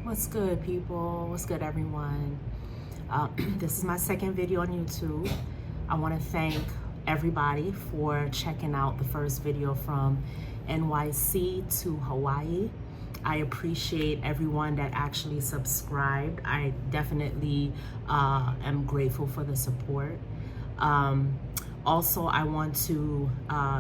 What's good, people? What's good, everyone? This is my second video on YouTube. I want to thank everybody for checking out the first video from NYC to Hawaii. I appreciate everyone that actually subscribed. I definitely am grateful for the support. Also, I want to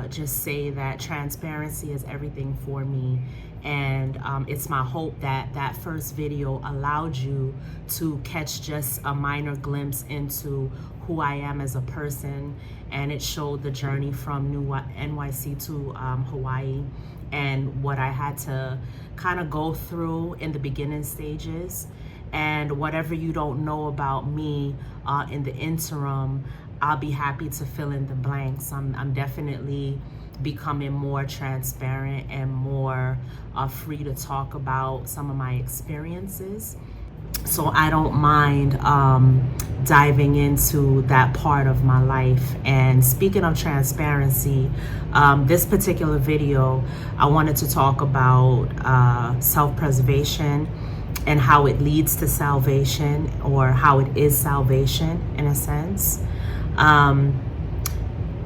just say that transparency is everything for me. And it's my hope that that first video allowed you to catch just a minor glimpse into who I am as a person. And it showed the journey from NYC to Hawaii and what I had to kind of go through in the beginning stages. And whatever you don't know about me in the interim, I'll be happy to fill in the blanks. I'm definitely becoming more transparent and more free to talk about some of my experiences. So I don't mind diving into that part of my life. And speaking of transparency, this particular video, I wanted to talk about self-preservation and how it leads to salvation, or how it is salvation in a sense.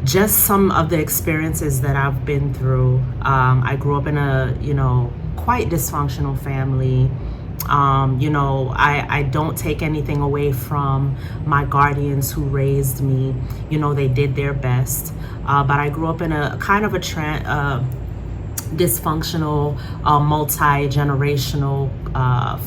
Just some of the experiences that I've been through. I grew up in a, quite dysfunctional family. I don't take anything away from my guardians who raised me. They did their best. But I grew up in a kind of a dysfunctional, multi-generational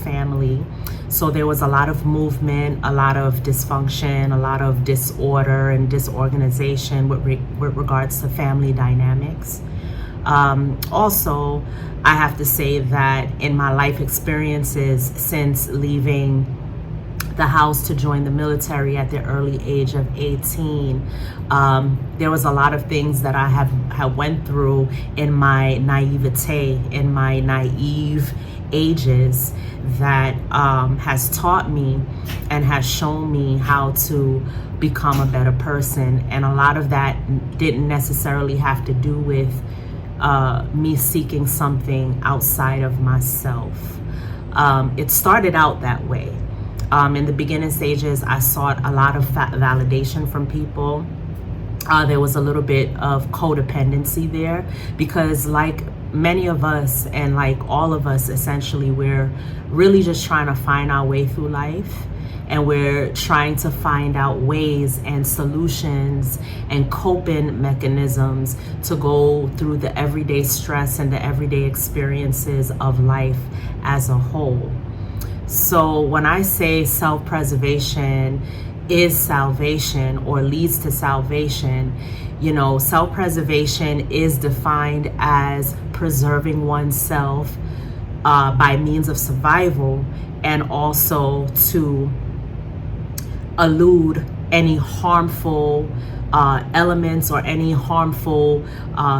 family. So there was a lot of movement, a lot of dysfunction, a lot of disorder and disorganization with regards to family dynamics. Also, I have to say that in my life experiences since leaving the house to join the military at the early age of 18, there was a lot of things that I have went through in my naivete, in my naive ages, that has taught me and has shown me how to become a better person. And a lot of that didn't necessarily have to do with me seeking something outside of myself. It started out that way. In the beginning stages, I sought a lot of validation from people. There was a little bit of codependency there, because like many of us, and like all of us essentially, we're really just trying to find our way through life. And we're trying to find out ways and solutions and coping mechanisms to go through the everyday stress and the everyday experiences of life as a whole. So when I say self-preservation is salvation, or leads to salvation, self-preservation is defined as preserving oneself by means of survival, and also to elude any harmful elements or any harmful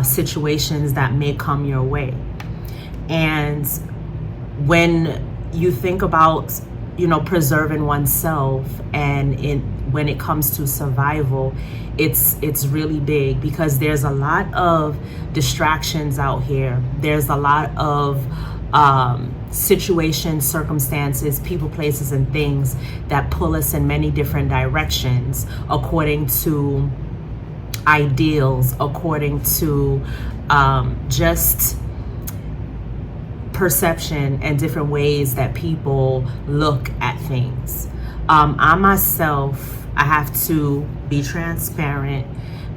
situations that may come your way. And when you think about, preserving oneself, and when it comes to survival, it's really big, because there's a lot of distractions out here. There's a lot of situations, circumstances, people, places, and things that pull us in many different directions according to ideals, according to just perception and different ways that people look at things. I myself, I have to be transparent.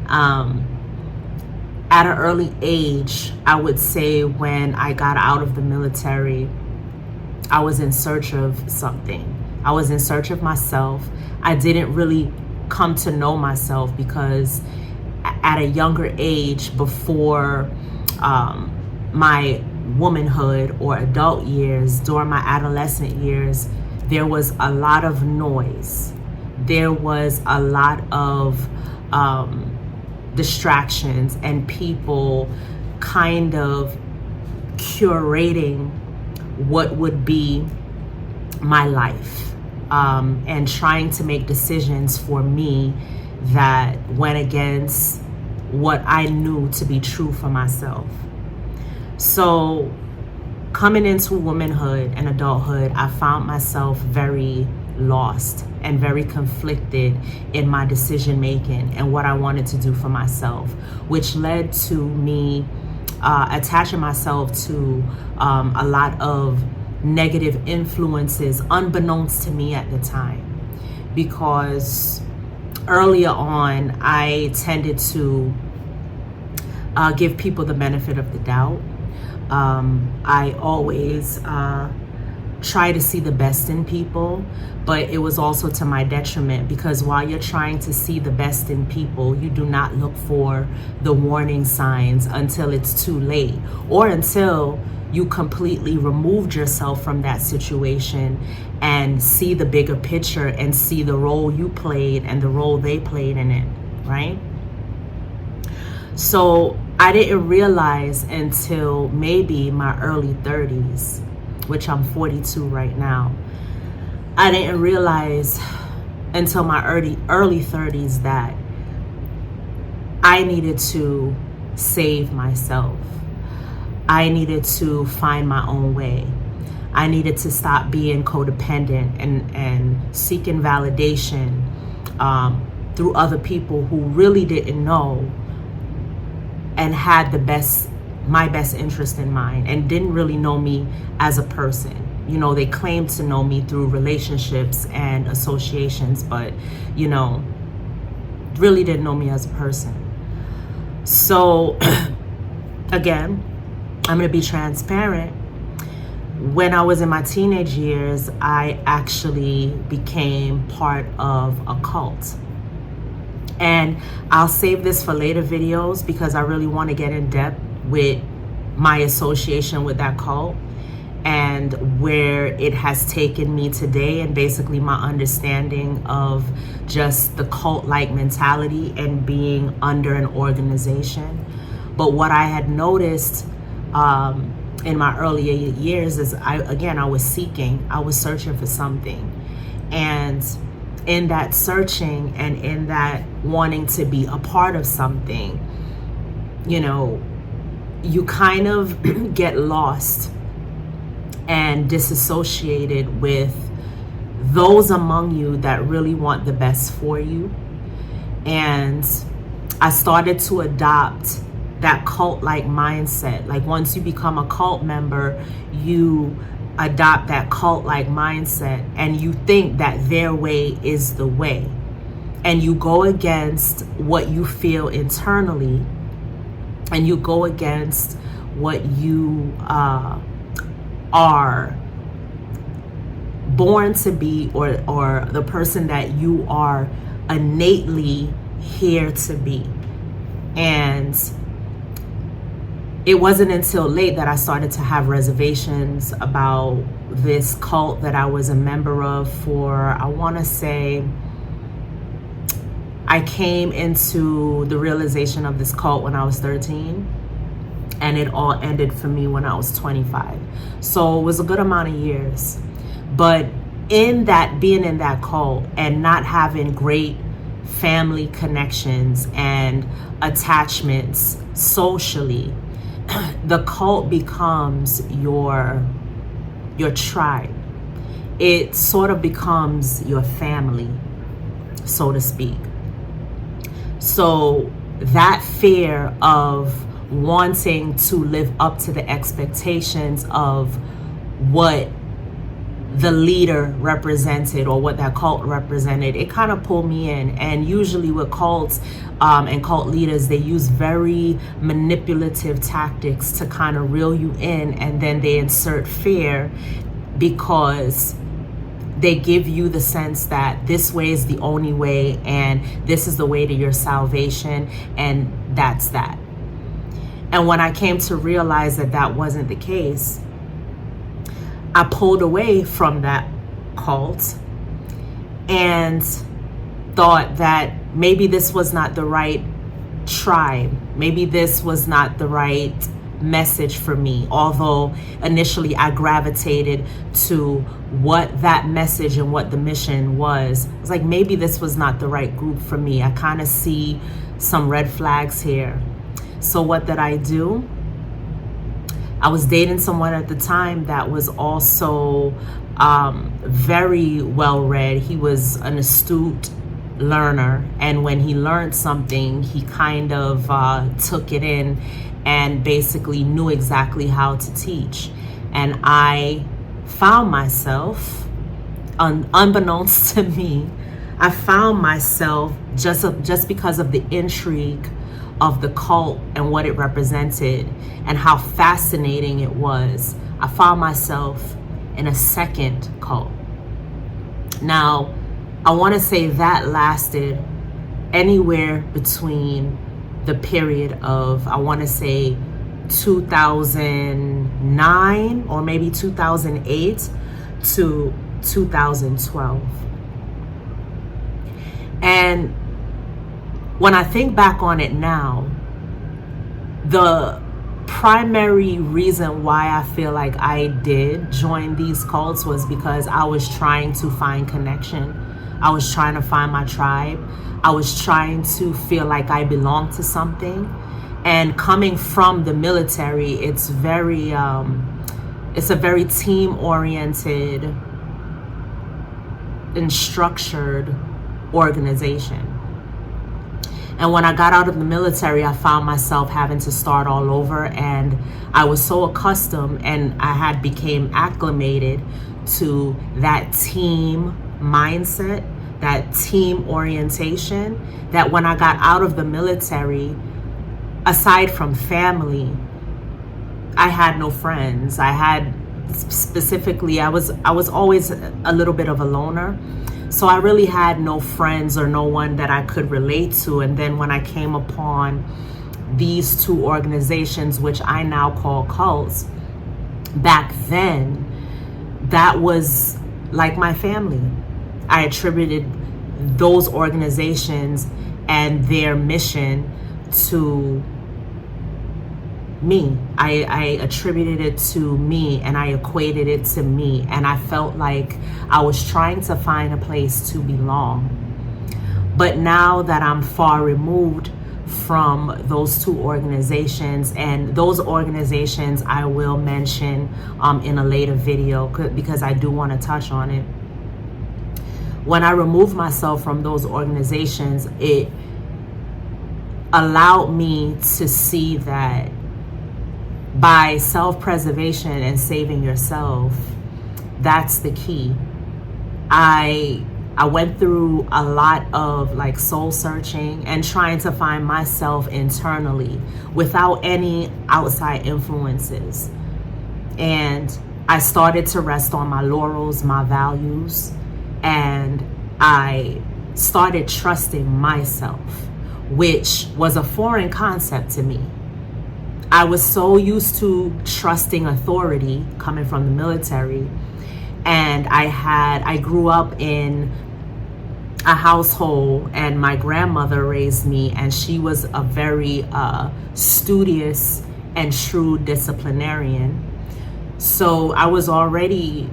At an early age, I would say when I got out of the military, I was in search of something. I was in search of myself. I didn't really come to know myself, because at a younger age, before my womanhood or adult years, during my adolescent years, there was a lot of noise. There was a lot of distractions, and people kind of curating what would be my life, and trying to make decisions for me that went against what I knew to be true for myself. So coming into womanhood and adulthood, I found myself very lost and very conflicted in my decision making and what I wanted to do for myself, which led to me attaching myself to a lot of negative influences unbeknownst to me at the time. Because earlier on, I tended to give people the benefit of the doubt. I always try to see the best in people, but it was also to my detriment, because while you're trying to see the best in people, you do not look for the warning signs until it's too late, or until you completely removed yourself from that situation and see the bigger picture and see the role you played and the role they played in it, right? So I didn't realize until maybe my early 30s, which I'm 42 right now. I didn't realize until my early 30s that I needed to save myself. I needed to find my own way. I needed to stop being codependent and seeking validation through other people who really didn't know and had my best interest in mind and didn't really know me as a person. You know, they claimed to know me through relationships and associations, but, you know, really didn't know me as a person. So, again, I'm going to be transparent. When I was in my teenage years, I actually became part of a cult. And I'll save this for later videos because I really want to get in depth with my association with that cult and where it has taken me today, and basically my understanding of just the cult-like mentality and being under an organization. But what I had noticed in my earlier years is I was searching for something. And in that searching and in that wanting to be a part of something, you know, you kind of get lost and disassociated with those among you that really want the best for you. And I started to adopt that cult-like mindset. Like, once you become a cult member, you adopt that cult-like mindset and you think that their way is the way. And you go against what you feel internally, and you go against what you are born to be, or the person that you are innately here to be. And it wasn't until late that I started to have reservations about this cult that I was a member of for, I want to say, I came into the realization of this cult when I was 13, and it all ended for me when I was 25. So it was a good amount of years. But in that, being in that cult and not having great family connections and attachments socially, the cult becomes your tribe. It sort of becomes your family, so to speak. So that fear of wanting to live up to the expectations of what the leader represented or what that cult represented, it kind of pulled me in. And usually with cults and cult leaders, they use very manipulative tactics to kind of reel you in, and then they insert fear because they give you the sense that this way is the only way and this is the way to your salvation, and that's that. And when I came to realize that that wasn't the case, I pulled away from that cult and thought that maybe this was not the right tribe. Maybe this was not the right message for me. Although initially I gravitated to what that message and what the mission was. It's like, maybe this was not the right group for me. I kind of see some red flags here. So what did I do? I was dating someone at the time that was also very well read. He was an astute learner, and when he learned something, he kind of took it in and basically knew exactly how to teach. And I found myself, unbeknownst to me, I found myself just because of the intrigue of the cult and what it represented and how fascinating it was. I found myself in a second cult. Now, I want to say that lasted anywhere between the period of, I want to say 2009 or maybe 2008 to 2012. And when I think back on it now, the primary reason why I feel like I did join these cults was because I was trying to find connection. I was trying to find my tribe. I was trying to feel like I belonged to something. And coming from the military, it's a very team-oriented and structured organization. And when I got out of the military, I found myself having to start all over, and I was so accustomed and I had became acclimated to that team mindset, that team orientation, that when I got out of the military, aside from family, I had no friends. I was always a little bit of a loner. So I really had no friends or no one that I could relate to. And then when I came upon these two organizations, which I now call cults, back then, that was like my family. I attributed those organizations and their mission to me. I attributed it to me, and I equated it to me, and I felt like I was trying to find a place to belong. But now that I'm far removed from those two organizations, and those organizations I will mention in a later video because I do want to touch on it. When I removed myself from those organizations, it allowed me to see that by self-preservation and saving yourself, that's the key. I went through a lot of like soul searching and trying to find myself internally without any outside influences. And I started to rest on my laurels, my values, and I started trusting myself, which was a foreign concept to me. I was so used to trusting authority coming from the military, and I grew up in a household, and my grandmother raised me, and she was a very studious and shrewd disciplinarian. So I was already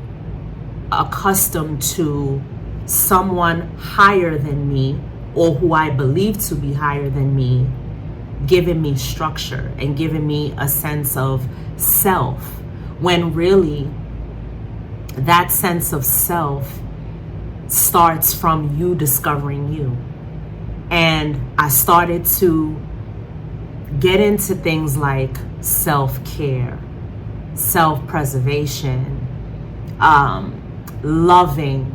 accustomed to someone higher than me, or who I believed to be higher than me, giving me structure and giving me a sense of self, when really that sense of self starts from you discovering you. And I started to get into things like self-care, self-preservation, loving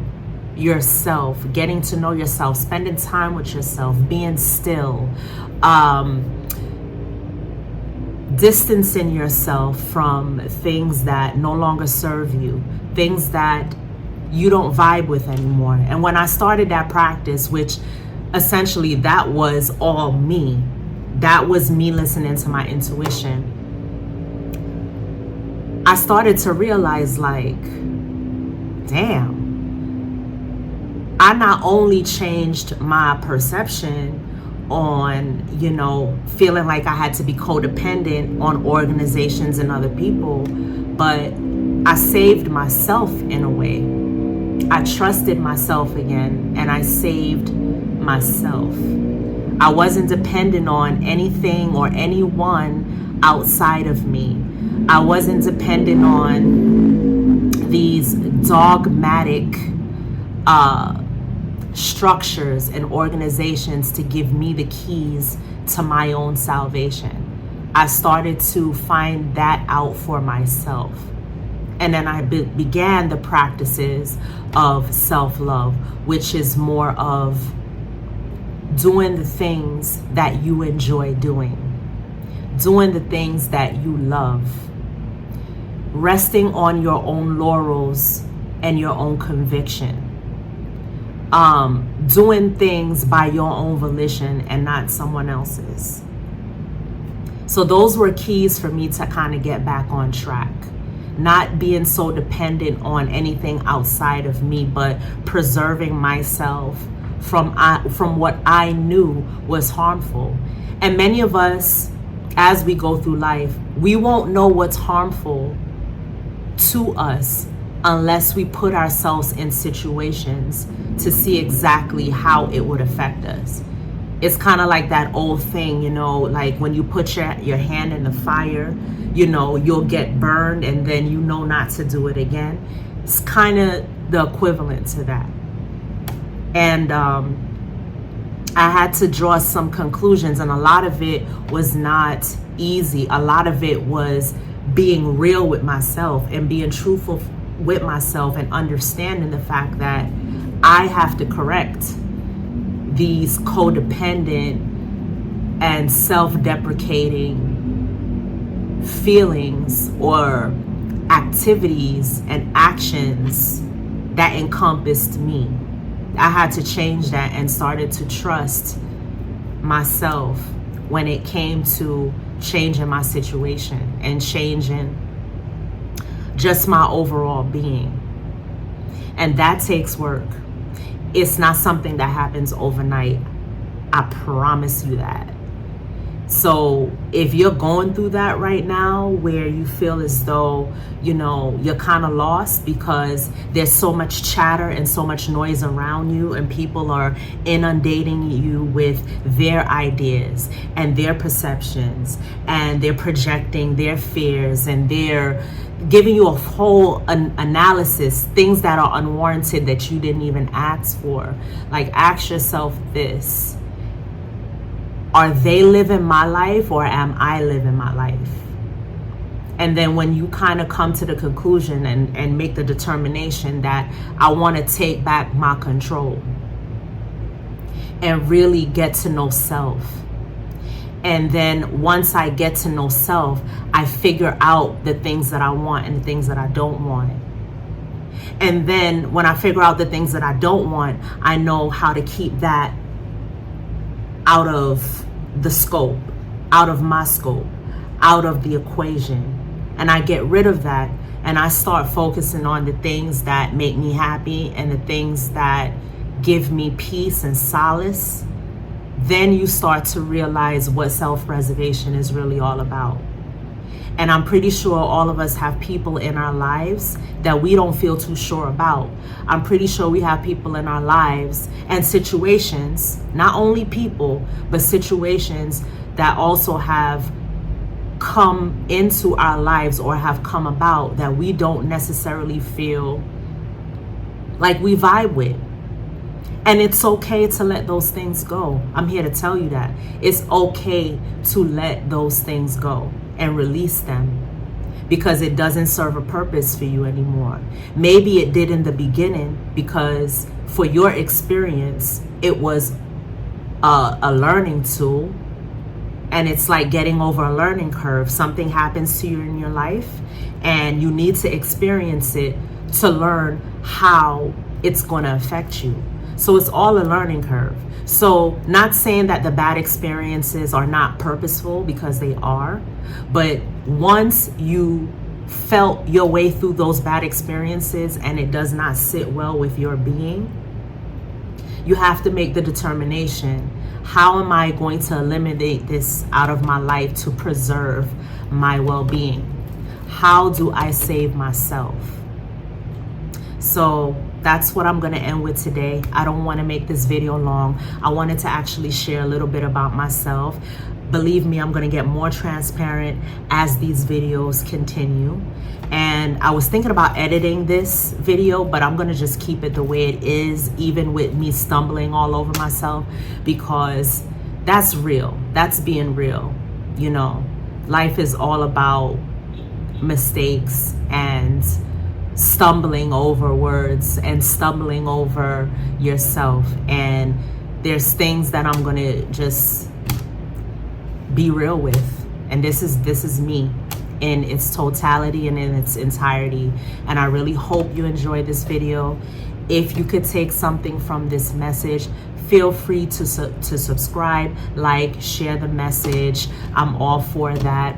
yourself, getting to know yourself, spending time with yourself, being still, distancing yourself from things that no longer serve you, things that you don't vibe with anymore. And when I started that practice, which essentially that was all me, that was me listening to my intuition, I started to realize, like, damn, I not only changed my perception on, feeling like I had to be codependent on organizations and other people, but I saved myself in a way. I trusted myself again, and I saved myself. I wasn't dependent on anything or anyone outside of me. I wasn't dependent on these dogmatic structures and organizations to give me the keys to my own salvation. I started to find that out for myself. And then I began the practices of self-love, which is more of doing the things that you enjoy doing, doing the things that you love, resting on your own laurels and your own conviction, doing things by your own volition and not someone else's. So those were keys for me to kind of get back on track. Not being so dependent on anything outside of me, but preserving myself from what I knew was harmful. And many of us, as we go through life, we won't know what's harmful to us unless we put ourselves in situations to see exactly how it would affect us. It's kind of like that old thing, you know, like when you put your hand in the fire, you know, you'll get burned and then you know not to do it again. It's kind of the equivalent to that. And I had to draw some conclusions, and a lot of it was not easy. A lot of it was being real with myself and being truthful with myself and understanding the fact that I have to correct these codependent and self-deprecating feelings or activities and actions that encompassed me. I had to change that and started to trust myself when it came to changing my situation and changing just my overall being. And that takes work. It's not something that happens overnight. I promise you that. So if you're going through that right now, where you feel as though, you know, you're kind of lost because there's so much chatter and so much noise around you, and people are inundating you with their ideas and their perceptions, and they're projecting their fears, and they're giving you a whole analysis, things that are unwarranted that you didn't even ask for. Like, ask yourself this: are they living my life, or am I living my life? And then when you kind of come to the conclusion and make the determination that I want to take back my control and really get to know self. And then once I get to know self, I figure out the things that I want and the things that I don't want. And then when I figure out the things that I don't want, I know how to keep that out of the scope, out of my scope, out of the equation. And I get rid of that, and I start focusing on the things that make me happy and the things that give me peace and solace. Then you start to realize what self-preservation is really all about. And I'm pretty sure all of us have people in our lives that we don't feel too sure about. I'm pretty sure we have people in our lives and situations, not only people, but situations that also have come into our lives or have come about that we don't necessarily feel like we vibe with. And it's okay to let those things go. I'm here to tell you that. It's okay to let those things go and release them, because it doesn't serve a purpose for you anymore. Maybe it did in the beginning, because for your experience, it was a learning tool, and it's like getting over a learning curve. Something happens to you in your life, and you need to experience it to learn how it's going to affect you. So it's all a learning curve. So not saying that the bad experiences are not purposeful, because they are, but once you felt your way through those bad experiences and it does not sit well with your being, you have to make the determination: how am I going to eliminate this out of my life to preserve my well-being? How do I save myself? So that's what I'm going to end with today. I don't want to make this video long. I wanted to actually share a little bit about myself. Believe me, I'm going to get more transparent as these videos continue. And I was thinking about editing this video, but I'm going to just keep it the way it is, even with me stumbling all over myself, because that's real. That's being real. You know, life is all about mistakes and stumbling over words and stumbling over yourself. And there's things that I'm going to just be real with. And this is me in its totality and in its entirety. And I really hope you enjoyed this video. If you could take something from this message, feel free to subscribe, like, share the message. I'm all for that.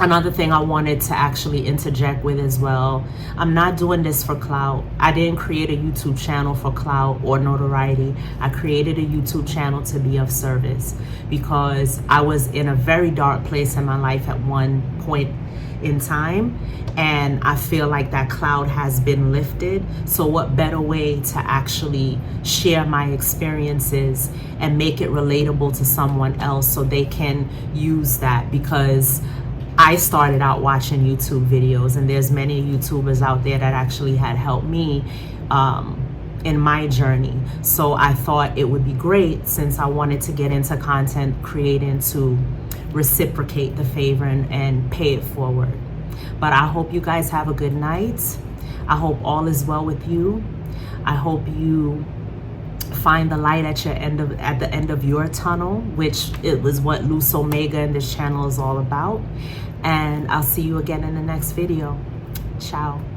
Another thing I wanted to actually interject with as well, I'm not doing this for clout. I didn't create a YouTube channel for clout or notoriety. I created a YouTube channel to be of service, because I was in a very dark place in my life at one point in time, and I feel like that cloud has been lifted. So what better way to actually share my experiences and make it relatable to someone else so they can use that? Because I started out watching YouTube videos, and there's many YouTubers out there that actually had helped me in my journey. So I thought it would be great, since I wanted to get into content creating, to reciprocate the favor and pay it forward. But I hope you guys have a good night. I hope all is well with you. I hope you find the light at the end of your tunnel, which it was what Luce Omega and this channel is all about. And I'll see you again in the next video. Ciao.